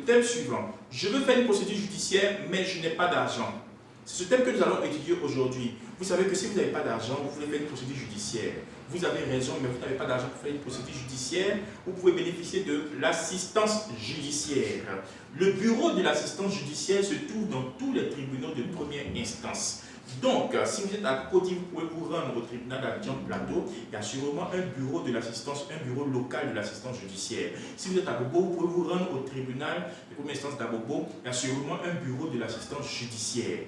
thème suivant. Je veux faire une procédure judiciaire, mais je n'ai pas d'argent. C'est ce thème que nous allons étudier aujourd'hui. Vous savez que si vous n'avez pas d'argent, vous voulez faire une procédure judiciaire. Vous avez raison, mais vous n'avez pas d'argent pour faire une procédure judiciaire. Vous pouvez bénéficier de l'assistance judiciaire. Le bureau de l'assistance judiciaire se trouve dans tous les tribunaux de première instance. Donc, si vous êtes à Cocody, vous pouvez vous rendre au tribunal d'Abidjan-Plateau. Il y a sûrement un bureau de l'assistance, un bureau local de l'assistance judiciaire. Si vous êtes à Bobo, vous pouvez vous rendre au tribunal de première instance d'Abobo. Il y a sûrement un bureau de l'assistance judiciaire.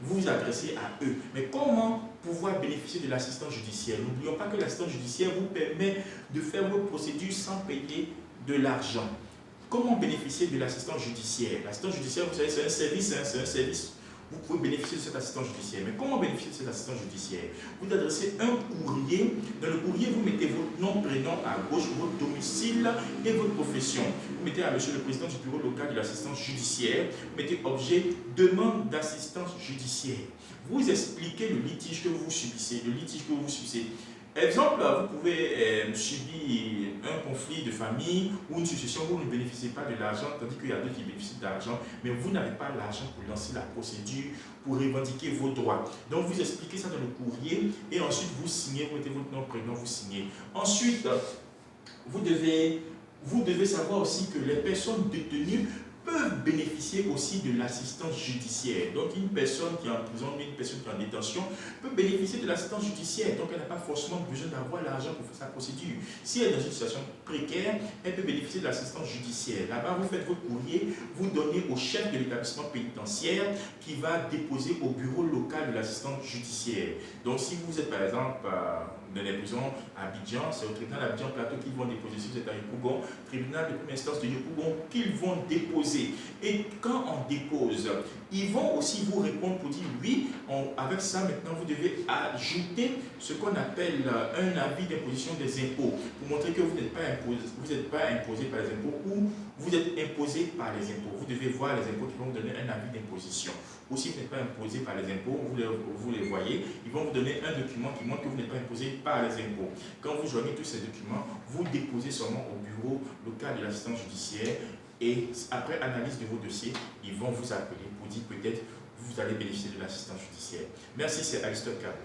Vous vous adressez à eux. Mais comment pouvoir bénéficier de l'assistance judiciaire? N'oublions pas que l'assistance judiciaire vous permet de faire vos procédures sans payer de l'argent. Comment bénéficier de l'assistance judiciaire? L'assistance judiciaire, vous savez, c'est un service. Vous pouvez bénéficier de cette assistance judiciaire. Mais comment bénéficier de cette assistance judiciaire? Vous adressez un courrier. Dans le courrier, vous mettez votre nom, prénom à gauche, votre domicile et votre profession. Vous mettez à monsieur le président du bureau local de l'assistance judiciaire. Vous mettez objet demande d'assistance judiciaire. Vous expliquez le litige que vous subissez. Exemple, vous pouvez subir un conflit de famille ou une succession où vous ne bénéficiez pas de l'argent, tandis qu'il y a d'autres qui bénéficient d'argent, mais vous n'avez pas l'argent pour lancer la procédure, pour revendiquer vos droits. Donc vous expliquez ça dans le courrier et ensuite vous signez, vous mettez votre nom, prénom, vous signez. Ensuite, vous devez savoir aussi que les personnes détenues peuvent bénéficier aussi de l'assistance judiciaire. Donc une personne qui est en prison, une personne qui est en détention peut bénéficier de l'assistance judiciaire. Donc elle n'a pas forcément besoin d'avoir l'argent pour faire sa procédure. Si elle est dans une situation précaire, elle peut bénéficier de l'assistance judiciaire. Là-bas, vous faites votre courrier, vous donnez au chef de l'établissement pénitentiaire qui va déposer au bureau local de l'assistance judiciaire. Donc si vous êtes par exemple dans les prisons à Abidjan, c'est au tribunal d'Abidjan-Plateau qu'ils vont déposer. Si vous êtes à Yopougon, tribunal de première instance de Yopougon qu'ils vont déposer. Et quand on dépose, ils vont aussi vous répondre pour dire oui, avec ça maintenant vous devez ajouter ce qu'on appelle un avis d'imposition des impôts pour montrer que vous n'êtes pas imposé par les impôts ou vous êtes imposé par les impôts. Vous devez voir les impôts qui vont vous donner un avis d'imposition. Ou si vous n'êtes pas imposé par les impôts, vous les voyez, ils vont vous donner un document qui montre que vous n'êtes pas imposé par les impôts. Quand vous joignez tous ces documents, vous déposez seulement au bureau local de l'assistance judiciaire et après analyse de vos dossiers, ils vont vous appeler pour dire peut-être vous allez bénéficier de l'assistance judiciaire. Merci, c'est Aristote Carlo.